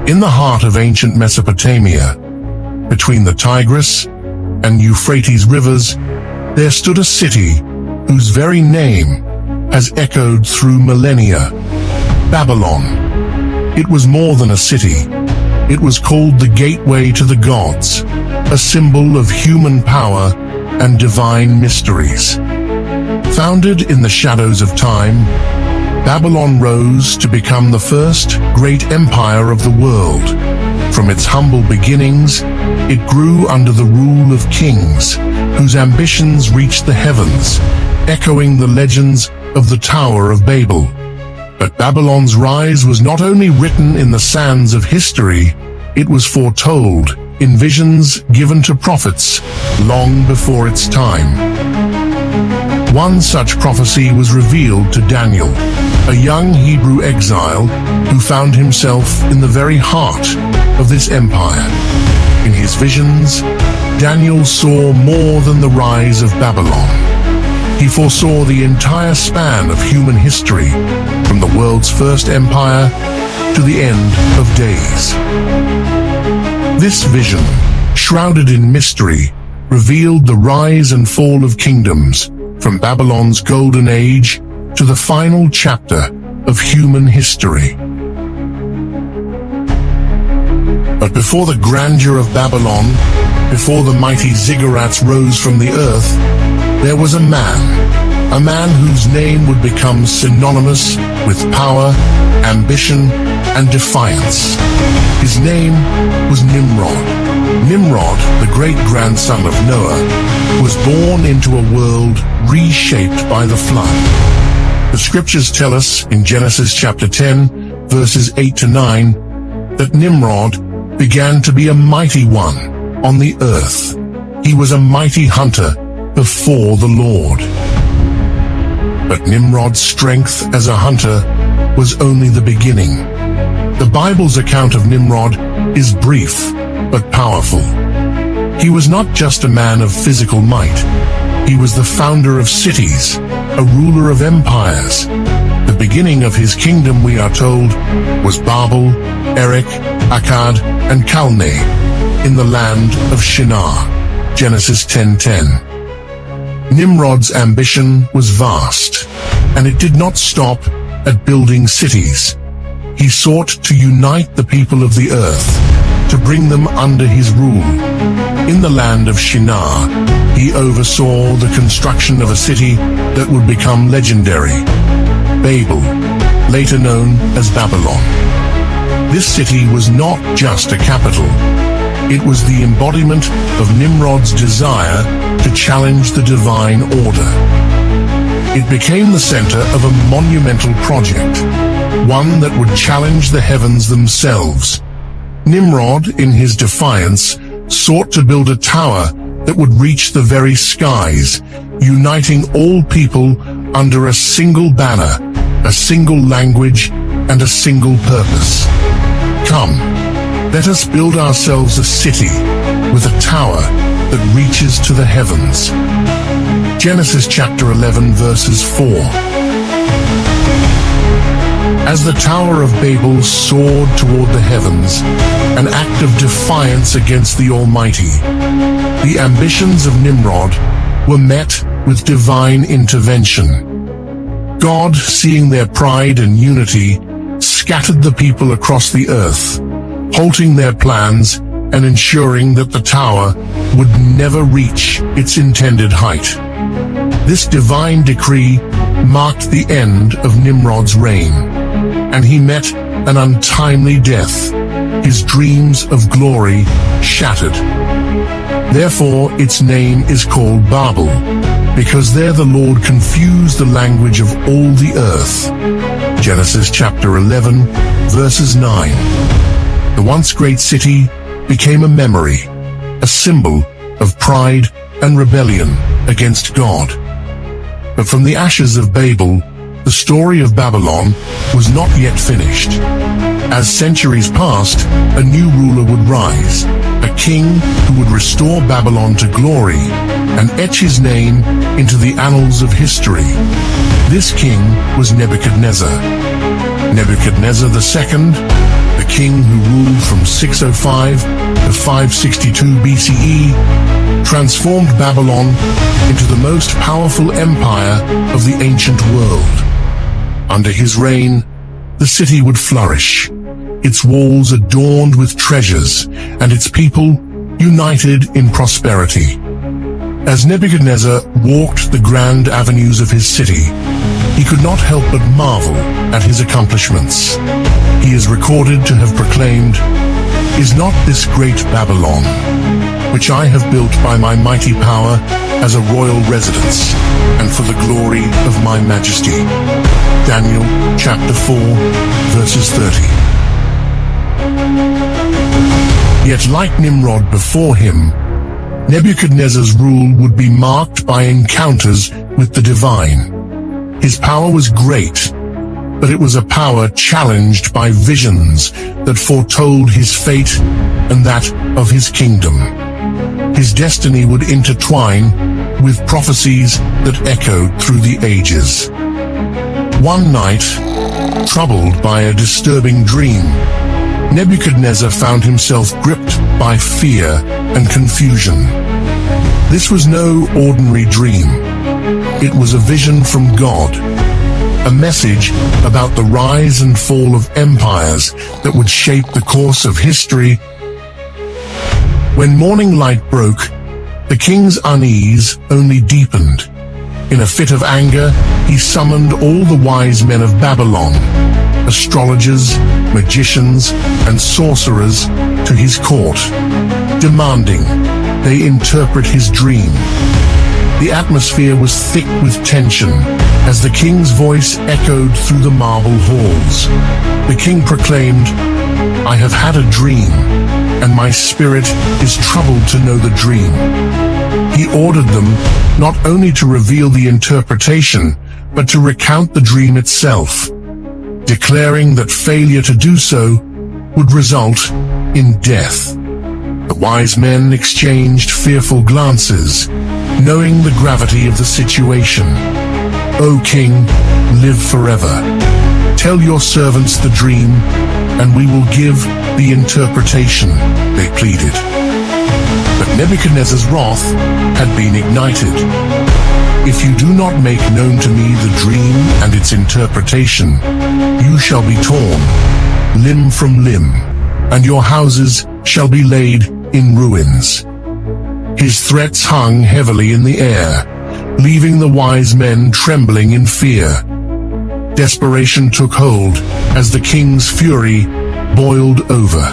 In the heart of ancient Mesopotamia, between the Tigris and Euphrates rivers, there stood a city whose very name has echoed through millennia: Babylon. It was more than a city. It was called the gateway to the gods, a symbol of human power and divine mysteries. Founded in the shadows of time, Babylon rose to become the first great empire of the world. From its humble beginnings, it grew under the rule of kings whose ambitions reached the heavens, echoing the legends of the Tower of Babel. But Babylon's rise was not only written in the sands of history, it was foretold in visions given to prophets long before its time. One such prophecy was revealed to Daniel, a young Hebrew exile who found himself in the very heart of this empire. In his visions, Daniel saw more than the rise of Babylon. He foresaw the entire span of human history, from the world's first empire to the end of days. This vision, shrouded in mystery, revealed the rise and fall of kingdoms, from Babylon's golden age to the final chapter of human history. But before the grandeur of Babylon, before the mighty ziggurats rose from the earth, there was a man whose name would become synonymous with power, ambition, and defiance. His name was Nimrod. Nimrod, the great-grandson of Noah, was born into a world reshaped by the flood. The scriptures tell us in Genesis chapter 10, verses 8 to 9, that Nimrod began to be a mighty one on the earth. He was a mighty hunter before the Lord. But Nimrod's strength as a hunter was only the beginning. The Bible's account of Nimrod is brief but powerful. He was not just a man of physical might. He was the founder of cities, a ruler of empires. The beginning of his kingdom, we are told, was Babel, Erech, Akkad, and Calneh, in the land of Shinar. Genesis 10:10. Nimrod's ambition was vast, and it did not stop at building cities. He sought to unite the people of the earth, to bring them under his rule. In the land of Shinar, he oversaw the construction of a city that would become legendary: Babel, later known as Babylon. This city was not just a capital. It was the embodiment of Nimrod's desire to challenge the divine order. It became the center of a monumental project, one that would challenge the heavens themselves. Nimrod, in his defiance, sought to build a tower that would reach the very skies, uniting all people under a single banner, a single language, and a single purpose. Come, let us build ourselves a city with a tower that reaches to the heavens. Genesis chapter 11, verses 4. As the Tower of Babel soared toward the heavens, an act of defiance against the Almighty, the ambitions of Nimrod were met with divine intervention. God, seeing their pride and unity, scattered the people across the earth, halting their plans and ensuring that the tower would never reach its intended height. This divine decree marked the end of Nimrod's reign, and he met an untimely death, his dreams of glory shattered. Therefore, its name is called Babel, because there the Lord confused the language of all the earth. Genesis chapter 11, verses 9. The once great city became a memory, a symbol of pride and rebellion against God. But from the ashes of Babel, the story of Babylon was not yet finished. As centuries passed, a new ruler would rise, a king who would restore Babylon to glory and etch his name into the annals of history. This king was Nebuchadnezzar. Nebuchadnezzar II, the king who ruled 605 to 562 BCE, transformed Babylon into the most powerful empire of the ancient world. Under his reign, the city would flourish, its walls adorned with treasures, and its people united in prosperity. As Nebuchadnezzar walked the grand avenues of his city, he could not help but marvel at his accomplishments. He is recorded to have proclaimed, "Is not this great Babylon, which I have built by my mighty power as a royal residence, and for the glory of my majesty?" Daniel chapter 4, verses 30. Yet like Nimrod before him, Nebuchadnezzar's rule would be marked by encounters with the divine. His power was great, but it was a power challenged by visions that foretold his fate and that of his kingdom. His destiny would intertwine with prophecies that echoed through the ages. One night, troubled by a disturbing dream, Nebuchadnezzar found himself gripped by fear and confusion. This was no ordinary dream. It was a vision from God, a message about the rise and fall of empires that would shape the course of history. When morning light broke, the king's unease only deepened. In a fit of anger, he summoned all the wise men of Babylon, astrologers, magicians, and sorcerers, to his court, demanding they interpret his dream. The atmosphere was thick with tension as the king's voice echoed through the marble halls. The king proclaimed, "I have had a dream, and my spirit is troubled to know the dream." He ordered them not only to reveal the interpretation, but to recount the dream itself, declaring that failure to do so would result in death. The wise men exchanged fearful glances, knowing the gravity of the situation. "O king, live forever. Tell your servants the dream, and we will give the interpretation," they pleaded. But Nebuchadnezzar's wrath had been ignited. "If you do not make known to me the dream and its interpretation, you shall be torn, limb from limb, and your houses shall be laid in ruins." His threats hung heavily in the air, leaving the wise men trembling in fear. Desperation took hold as the king's fury boiled over.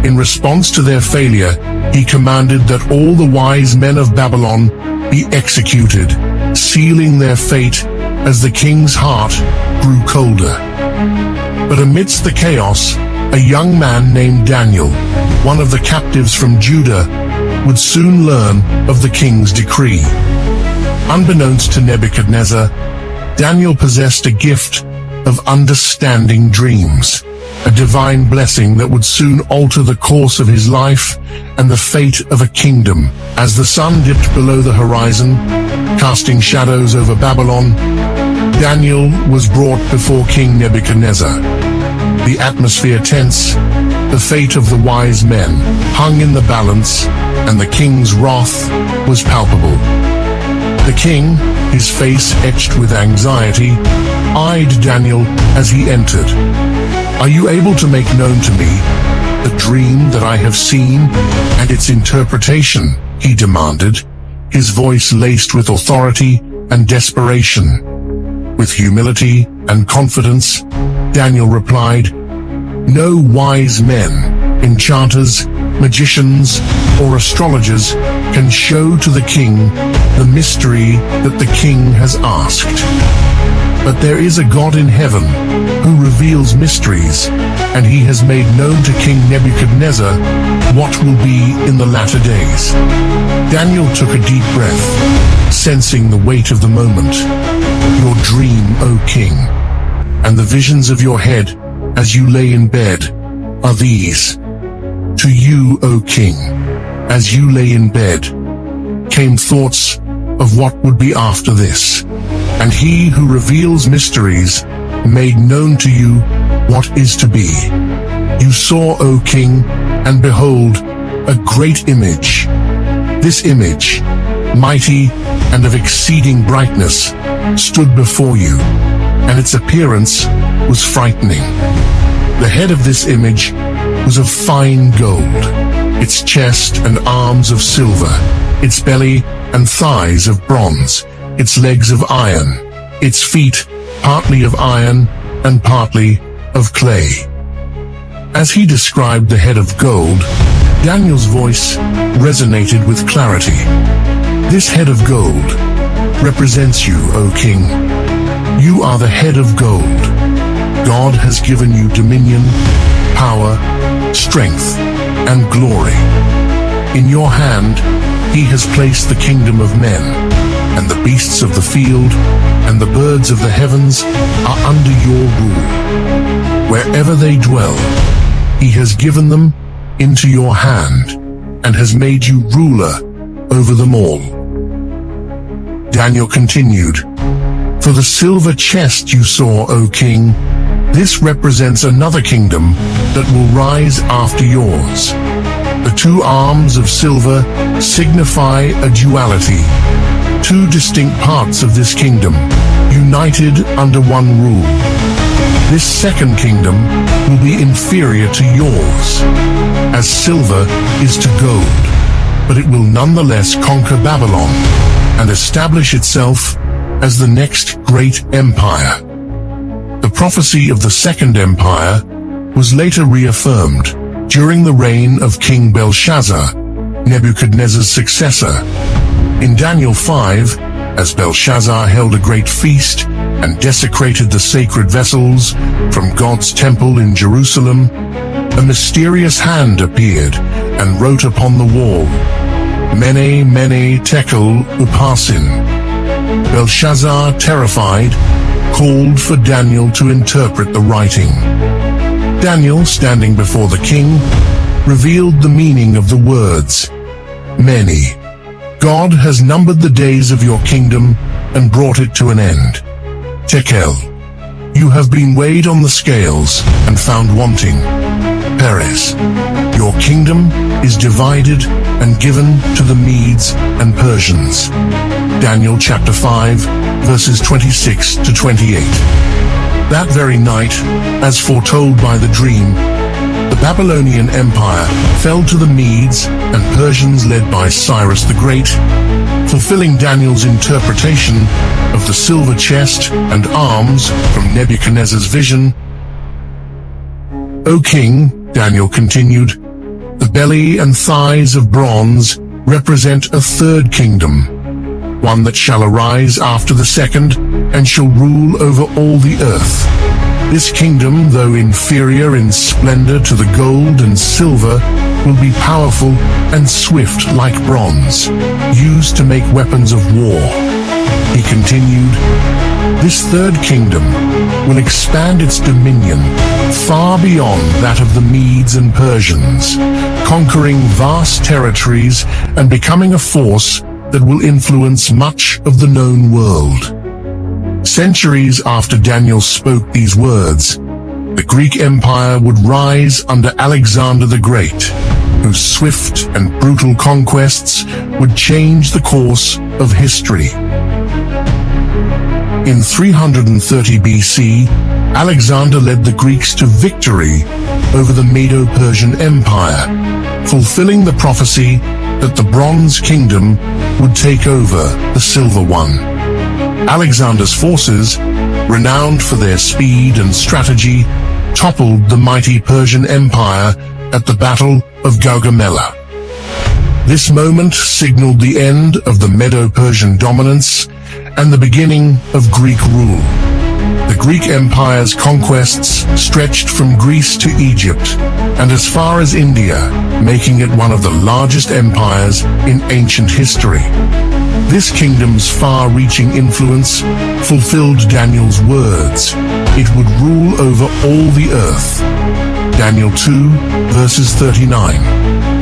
In response to their failure, he commanded that all the wise men of Babylon be executed, sealing their fate as the king's heart grew colder. But amidst the chaos, a young man named Daniel, one of the captives from Judah, would soon learn of the king's decree. Unbeknownst to Nebuchadnezzar, Daniel possessed a gift of understanding dreams, a divine blessing that would soon alter the course of his life and the fate of a kingdom. As the sun dipped below the horizon, casting shadows over Babylon, Daniel was brought before King Nebuchadnezzar. The atmosphere tense, the fate of the wise men hung in the balance, and the king's wrath was palpable. The king, his face etched with anxiety, eyed Daniel as he entered. "Are you able to make known to me the dream that I have seen and its interpretation?" he demanded, his voice laced with authority and desperation. With humility and confidence, Daniel replied, "No wise men, enchanters, magicians, or astrologers can show to the king the mystery that the king has asked. But there is a God in heaven who reveals mysteries, and he has made known to King Nebuchadnezzar what will be in the latter days." Daniel took a deep breath, sensing the weight of the moment. "Your dream, O king, and the visions of your head as you lay in bed are these. To you, O king, as you lay in bed, came thoughts of what would be after this, and he who reveals mysteries made known to you what is to be. You saw, O king, and behold, a great image. This image, mighty and of exceeding brightness, stood before you, and its appearance was frightening. The head of this image was of fine gold, its chest and arms of silver, its belly and thighs of bronze, its legs of iron, its feet partly of iron and partly of clay. As he described the head of gold, Daniel's voice resonated with clarity. This head of gold represents you, O king. You are the head of gold. God has given you dominion, power, strength, and glory. In your hand, he has placed the kingdom of men, and the beasts of the field and the birds of the heavens are under your rule. Wherever they dwell, he has given them into your hand and has made you ruler over them all. Daniel continued, For the silver chest you saw, O king, this represents another kingdom that will rise after yours. The two arms of silver signify a duality, two distinct parts of this kingdom, united under one rule. This second kingdom will be inferior to yours, as silver is to gold, but it will nonetheless conquer Babylon and establish itself as the next great empire. The prophecy of the Second Empire was later reaffirmed during the reign of King Belshazzar, Nebuchadnezzar's successor. In Daniel 5, as Belshazzar held a great feast and desecrated the sacred vessels from God's temple in Jerusalem, a mysterious hand appeared and wrote upon the wall, Mene, Mene, Tekel, Upharsin. Belshazzar, terrified, called for Daniel to interpret the writing. Daniel, standing before the king, revealed the meaning of the words, Mene. God has numbered the days of your kingdom and brought it to an end. Tekel. You have been weighed on the scales and found wanting. Peres. Your kingdom is divided and given to the Medes and Persians. Daniel chapter 5, verses 26 to 28. That very night, as foretold by the dream, the Babylonian Empire fell to the Medes and Persians led by Cyrus the Great, fulfilling Daniel's interpretation of the silver chest and arms from Nebuchadnezzar's vision. O king, Daniel continued, the belly and thighs of bronze represent a third kingdom, one that shall arise after the second and shall rule over all the earth. This kingdom, though inferior in splendor to the gold and silver, will be powerful and swift like bronze, used to make weapons of war. He continued, this third kingdom will expand its dominion far beyond that of the Medes and Persians, conquering vast territories and becoming a force that will influence much of the known world. Centuries after Daniel spoke these words, the Greek Empire would rise under Alexander the Great, whose swift and brutal conquests would change the course of history. In 330 BC, Alexander led the Greeks to victory over the Medo-Persian Empire, fulfilling the prophecy that the Bronze Kingdom would take over the Silver one. Alexander's forces, renowned for their speed and strategy, toppled the mighty Persian Empire at the Battle of Gaugamela. This moment signaled the end of the Medo-Persian dominance and the beginning of Greek rule. The Greek Empire's conquests stretched from Greece to Egypt and as far as India, making it one of the largest empires in ancient history. This kingdom's far-reaching influence fulfilled Daniel's words. It would rule over all the earth. Daniel 2, verses 39.